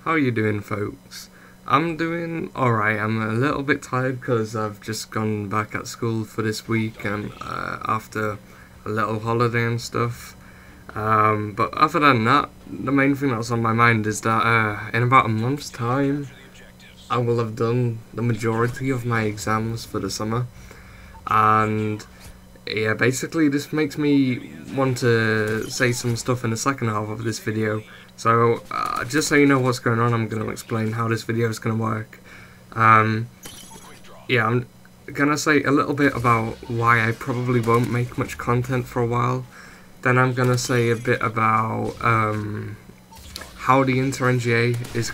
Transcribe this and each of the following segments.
How you doing, folks? I'm doing alright. I'm a little bit tired because I've just gone back at school for this week and after a little holiday and stuff. But other than that, the main thing that's on my mind is that in about a month's time, I will have done the majority of my exams for the summer. And yeah, basically this makes me want to say some stuff in the second half of this video. So just so you know what's going on, I'm going to explain how this video is going to work. Yeah, I'm going to say a little bit about why I probably won't make much content for a while. Then I'm going to say a bit about how the TheInterNGA is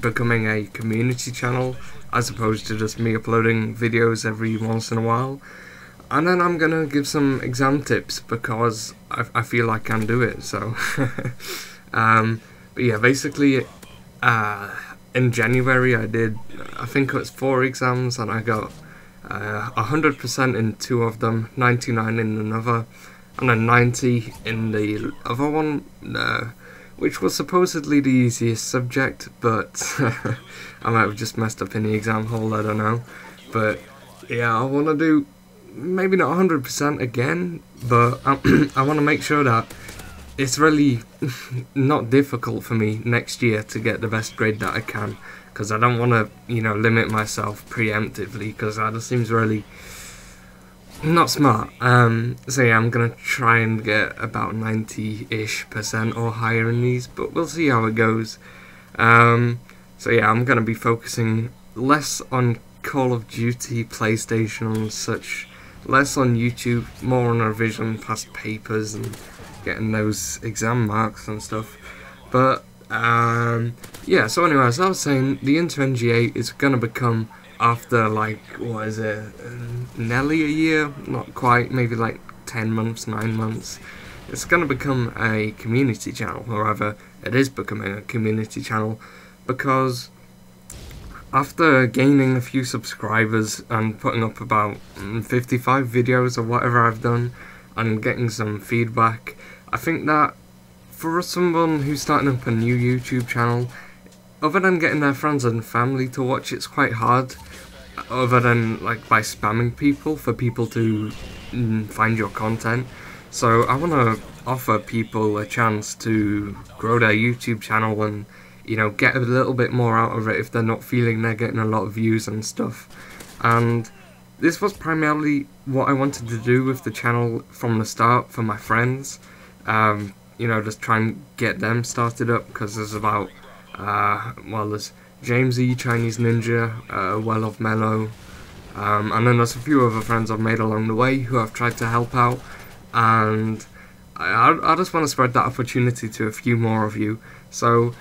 becoming a community channel as opposed to just me uploading videos every once in a while. And then I'm going to give some exam tips because I feel like I can do it, so... but yeah, basically, in January I did, I think it was 4 exams, and I got 100% in 2 of them, 99 in another, and then 90 in the other one, which was supposedly the easiest subject, but I might have just messed up in the exam hole, I don't know. But yeah, I want to do maybe not 100% again, but I want to make sure that it's really not difficult for me next year to get the best grade that I can, because I don't want to, you know, limit myself preemptively, because that just seems really not smart. So yeah, I'm gonna try and get about 90-ish% or higher in these, but we'll see how it goes. So yeah, I'm gonna be focusing less on Call of Duty, PlayStation and such, less on YouTube, more on revision, past papers and getting those exam marks and stuff. But yeah, so anyway, as I was saying, the TheInterNGA is gonna become, after like, what is it, nearly a year, not quite, maybe like 10 months, 9 months, it's gonna become a community channel, or rather it is becoming a community channel, because after gaining a few subscribers and putting up about 55 videos or whatever I've done and getting some feedback, I think that for someone who's starting up a new YouTube channel, other than getting their friends and family to watch, it's quite hard, other than like by spamming people for people to find your content. So I want to offer people a chance to grow their YouTube channel and, you know, get a little bit more out of it if they're not feeling they're getting a lot of views and stuff. And this was primarily what I wanted to do with the channel from the start for my friends. You know, just try and get them started up, because there's about, well, there's James E, Chinese Ninja, Well of Mellow, and then there's a few other friends I've made along the way who I've tried to help out, and I just want to spread that opportunity to a few more of you. So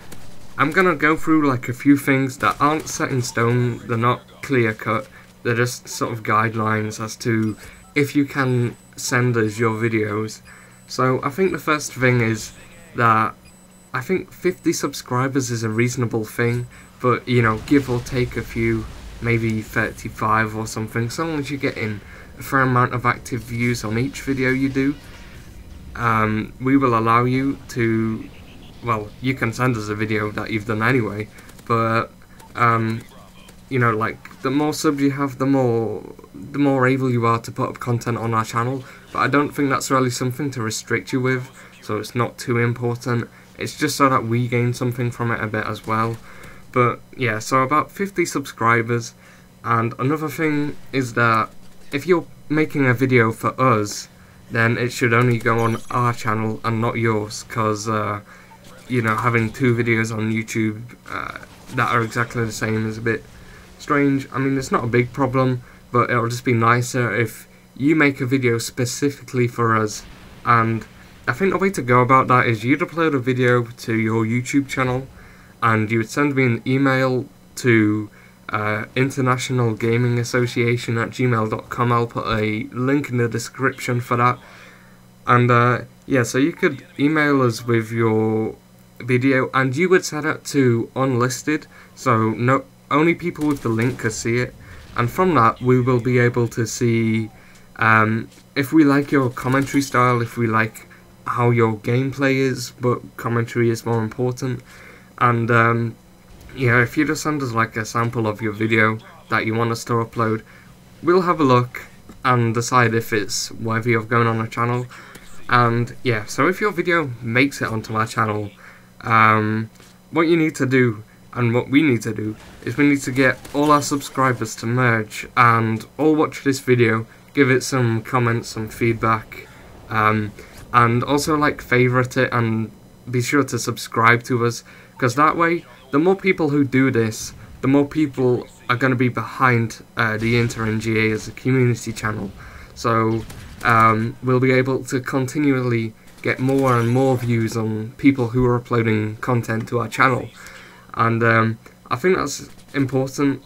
I'm gonna go through like a few things that aren't set in stone, they're not clear cut, they're just sort of guidelines as to if you can send us your videos. So I think the first thing is that I think 50 subscribers is a reasonable thing, but you know, give or take a few, maybe 35 or something, so long as you're getting a fair amount of active views on each video you do, we will allow you to, well, you can send us a video that you've done anyway, but you know, like, the more subs you have, the more able you are to put up content on our channel. But I don't think that's really something to restrict you with, so it's not too important. It's just so that we gain something from it a bit as well. But yeah, so about 50 subscribers. And another thing is that if you're making a video for us, then it should only go on our channel and not yours, because you know, having 2 videos on YouTube that are exactly the same is a bit strange. I mean, it's not a big problem, but it'll just be nicer if you make a video specifically for us. And I think the way to go about that is you'd upload a video to your YouTube channel and you would send me an email to internationalgamingassociation@gmail.com. I'll put a link in the description for that. And yeah, so you could email us with your video and you would set it to unlisted, so no, only people with the link could see it, and from that we will be able to see if we like your commentary style, if we like how your gameplay is, but commentary is more important, And yeah, if you just send us like a sample of your video that you want us to upload, we'll have a look and decide if it's worthy of going on our channel. And yeah, so if your video makes it onto our channel, what you need to do and what we need to do is we need to get all our subscribers to merge and all watch this video, give it some comments, some feedback, and also like favorite it and be sure to subscribe to us, because that way the more people who do this, the more people are going to be behind the TheInterNGA as a community channel. So we'll be able to continually get more and more views on people who are uploading content to our channel. And I think that's important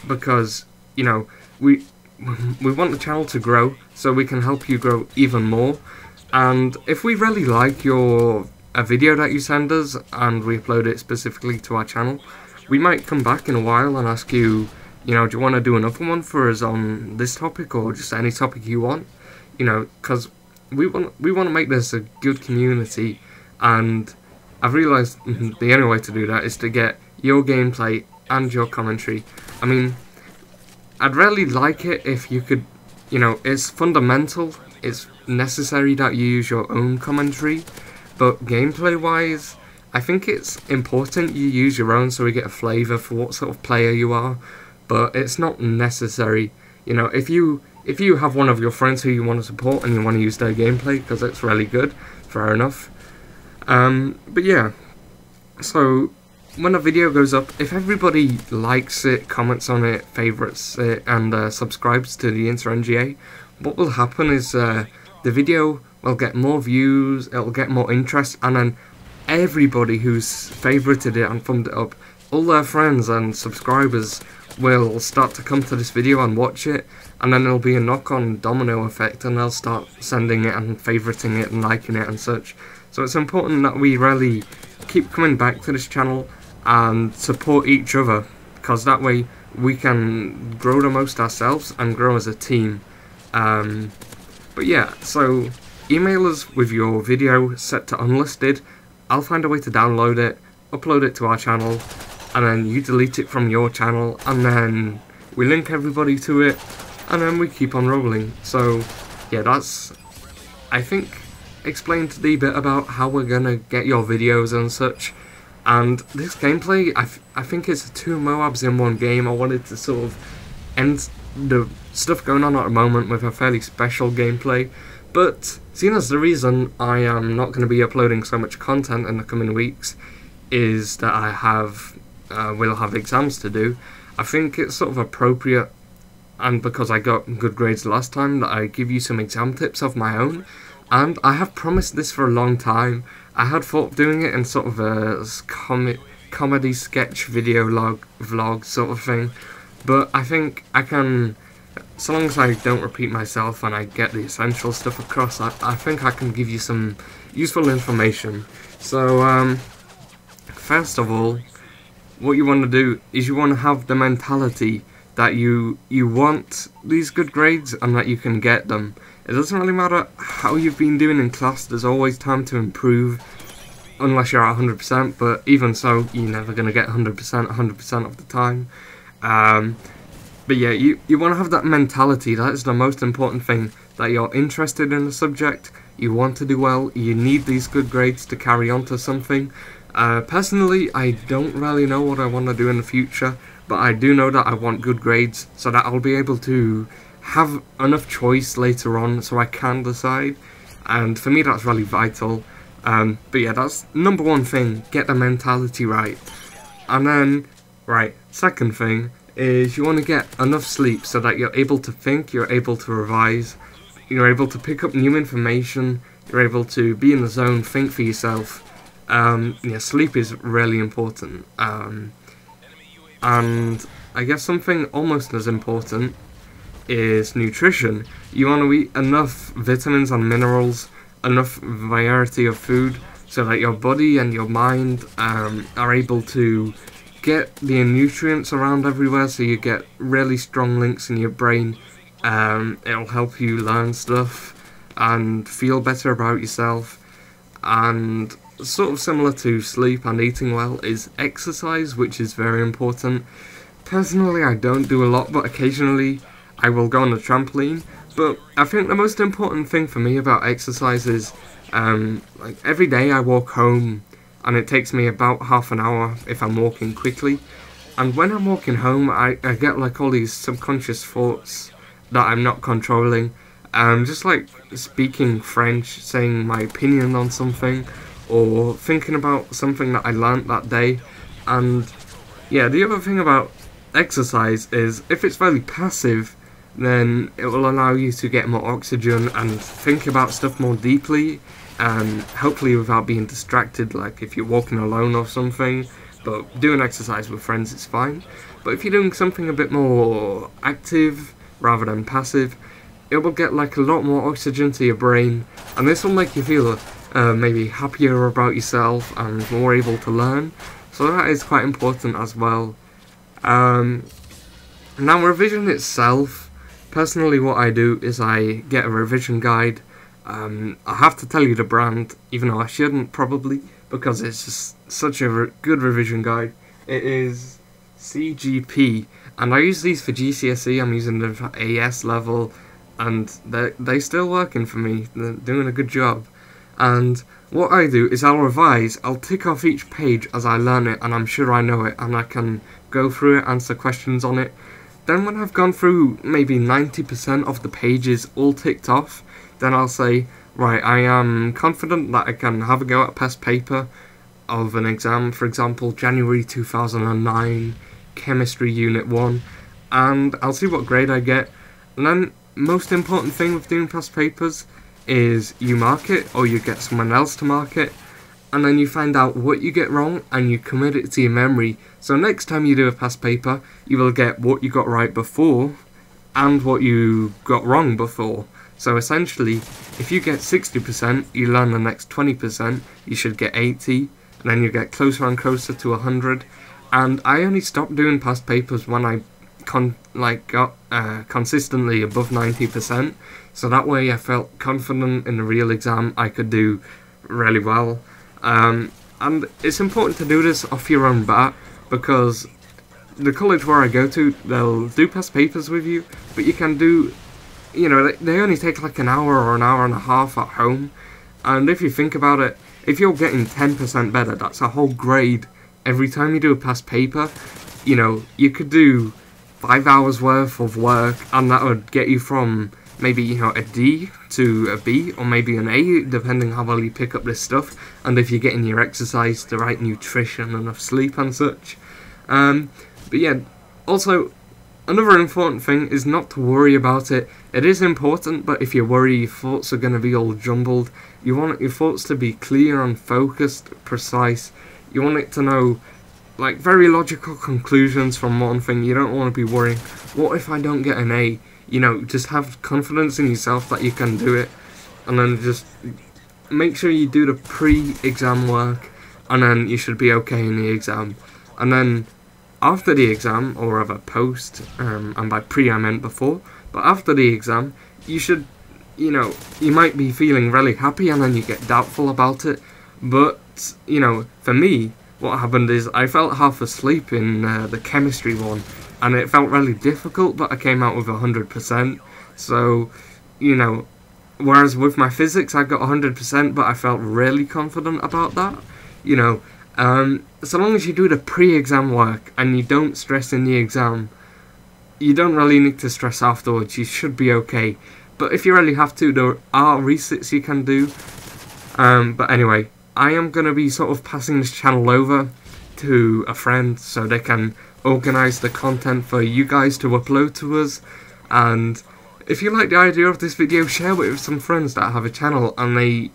because, you know, we want the channel to grow so we can help you grow even more. And if we really like a video that you send us and we upload it specifically to our channel, we might come back in a while and ask you, you know, do you want to do another one for us on this topic or just any topic you want? You know, because we want to make this a good community, and I've realised the only way to do that is to get your gameplay and your commentary. I mean, I'd really like it if you could, you know, it's fundamental, it's necessary that you use your own commentary, but gameplay-wise, I think it's important you use your own so we get a flavour for what sort of player you are, but it's not necessary. You know, if you have one of your friends who you want to support and you want to use their gameplay because it's really good, fair enough. But yeah, so when a video goes up, if everybody likes it, comments on it, favourites it, and subscribes to the TheInterNGA, what will happen is the video will get more views, it'll get more interest, and then everybody who's favorited it and thumbed it up, all their friends and subscribers will start to come to this video and watch it, and then there'll be a knock-on domino effect and they'll start sending it and favoriting it and liking it and such. So it's important that we really keep coming back to this channel and support each other, because that way we can grow the most ourselves and grow as a team. But yeah, so email us with your video set to unlisted. I'll find a way to download it, upload it to our channel, and then you delete it from your channel, and then we link everybody to it, and then we keep on rolling. So yeah, that's, I think, explained the bit about how we're gonna get your videos and such. And this gameplay, I think it's 2 MOABs in one game. I wanted to sort of end the stuff going on at the moment with a fairly special gameplay, but seeing as the reason I am not going to be uploading so much content in the coming weeks is that I will have exams to do, I think it's sort of appropriate, and because I got good grades last time, that I give you some exam tips of my own. And I have promised this for a long time. I had thought of doing it in sort of a comedy sketch video vlog sort of thing, but I think I can, so long as I don't repeat myself and I get the essential stuff across, I think I can give you some useful information. So first of all, what you want to do is you want to have the mentality that you want these good grades and that you can get them. It doesn't really matter how you've been doing in class, there's always time to improve, unless you're at 100%, but even so, you're never going to get 100% of the time. But yeah, you want to have that mentality. That is the most important thing, that you're interested in the subject, you want to do well, you need these good grades to carry on to something. Personally, I don't really know what I want to do in the future, but I do know that I want good grades so that I'll be able to have enough choice later on so I can decide, and for me that's really vital. But yeah, that's number one thing, get the mentality right. And then, right, second thing is you want to get enough sleep so that you're able to think, you're able to revise, you're able to pick up new information, you're able to be in the zone, think for yourself. Yeah, sleep is really important. And I guess something almost as important is nutrition. You want to eat enough vitamins and minerals, enough variety of food, so that your body and your mind are able to get the nutrients around everywhere, so you get really strong links in your brain. It'll help you learn stuff and feel better about yourself. And sort of similar to sleep and eating well, is exercise, which is very important. Personally, I don't do a lot, but occasionally I will go on a trampoline. But I think the most important thing for me about exercise is, like every day I walk home, and it takes me about half an hour if I'm walking quickly. And when I'm walking home, I get like all these subconscious thoughts that I'm not controlling. Just like speaking French, saying my opinion on something, or thinking about something that I learnt that day. And yeah, the other thing about exercise is if it's very passive, then it will allow you to get more oxygen and think about stuff more deeply, and hopefully without being distracted, like if you're walking alone or something. But doing exercise with friends is fine. But if you're doing something a bit more active rather than passive, it will get like a lot more oxygen to your brain, and this will make you feel maybe happier about yourself and more able to learn. So that is quite important as well. Now, revision itself, personally what I do is I get a revision guide. I have to tell you the brand, even though I shouldn't probably, because it's just such a good revision guide. It is CGP, and I use these for GCSE. I'm using them for AS level, and they're still working for me. They're doing a good job. And what I do is I'll revise, I'll tick off each page as I learn it, and I'm sure I know it, and I can go through it, answer questions on it. Then when I've gone through maybe 90% of the pages all ticked off, then I'll say, right, I am confident that I can have a go at past paper of an exam, for example, January 2009, Chemistry Unit 1, and I'll see what grade I get. And then, most important thing with doing past papers is you mark it, or you get someone else to mark it, and then you find out what you get wrong and you commit it to your memory. So next time you do a past paper, you will get what you got right before and what you got wrong before. So essentially, if you get 60%, you learn the next 20%, you should get 80, and then you get closer and closer to 100. And I only stopped doing past papers when I got consistently above 90%, so that way I felt confident in the real exam I could do really well. And it's important to do this off your own bat, because the college where I go to, they'll do past papers with you, but you can do, you know, they only take like an hour or an hour and a half at home. And if you think about it, if you're getting 10% better, that's a whole grade every time you do a past paper. You know, you could do 5 hours worth of work, and that would get you from maybe, you know, a D to a B, or maybe an A, depending how well you pick up this stuff, and if you're getting your exercise, the right nutrition, enough sleep and such. But yeah, also, another important thing is not to worry about it. It is important, but if you worry, your thoughts are going to be all jumbled. You want your thoughts to be clear and focused, precise. You want it to know, like, very logical conclusions from one thing. You don't want to be worrying, what if I don't get an A? You know, just have confidence in yourself that you can do it. And then just make sure you do the pre-exam work, and then you should be okay in the exam. And then after the exam, or rather post, and by pre I meant before, but after the exam, you should, you know, you might be feeling really happy and then you get doubtful about it. But, you know, for me, what happened is I felt half asleep in the chemistry one, and it felt really difficult, but I came out with 100%. So, you know, whereas with my physics I got 100%, but I felt really confident about that. You know, so long as you do the pre-exam work and you don't stress in the exam, you don't really need to stress afterwards. You should be okay. But if you really have to, there are resets you can do. But anyway, I am going to be sort of passing this channel over to a friend so they can organise the content for you guys to upload to us. And if you like the idea of this video, share it with some friends that have a channel and they,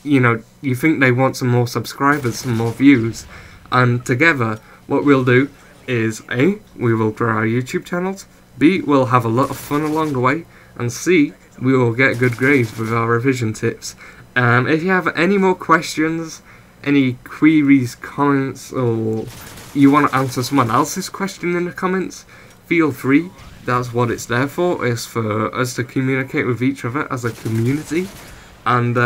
you know, you think they want some more subscribers, some more views. And together, what we'll do is A, we will grow our YouTube channels, B, we'll have a lot of fun along the way, and C, we will get good grades with our revision tips. If you have any more questions, any queries, comments, or you want to answer someone else's question in the comments, feel free. That's what it's there for, is for us to communicate with each other as a community. And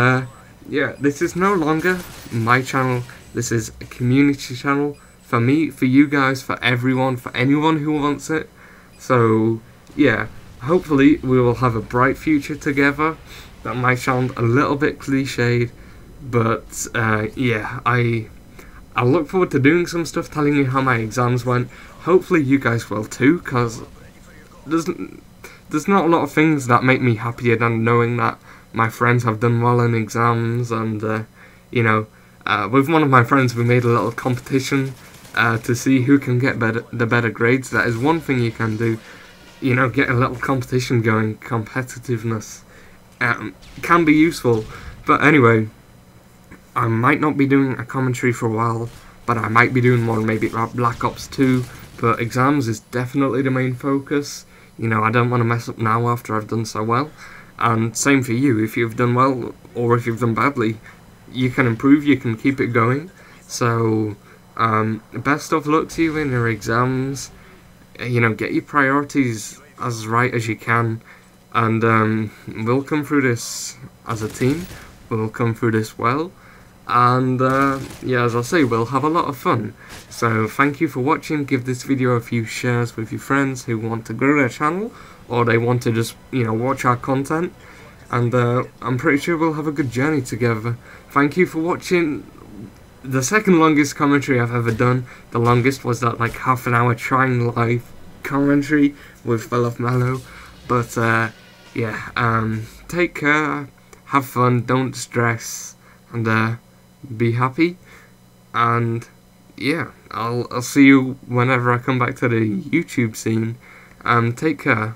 yeah, this is no longer my channel. This is a community channel for me, for you guys, for everyone, for anyone who wants it. So yeah, hopefully we will have a bright future together. That might sound a little bit cliched, but yeah, I look forward to doing some stuff, telling you how my exams went. Hopefully you guys will too, because there's not a lot of things that make me happier than knowing that my friends have done well in exams. And you know, with one of my friends we made a little competition to see who can get the better grades. That is one thing you can do, you know, get a little competition going. Competitiveness can be useful. But anyway, I might not be doing a commentary for a while, but I might be doing one maybe about Black Ops 2, but exams is definitely the main focus. You know, I don't want to mess up now after I've done so well. And same for you, if you've done well or if you've done badly, you can improve, you can keep it going. So, best of luck to you in your exams. You know, get your priorities as right as you can, and we'll come through this as a team. We'll come through this well. And yeah, as I say, we'll have a lot of fun. So thank you for watching. Give this video a few shares with your friends who want to grow their channel, or they want to just, you know, watch our content. And I'm pretty sure we'll have a good journey together. Thank you for watching the second longest commentary I've ever done. The longest was that like half an hour trying live commentary with Fell Off Mellow. But yeah, take care, have fun, don't stress, and be happy. And yeah, I'll see you whenever I come back to the YouTube scene. Take care.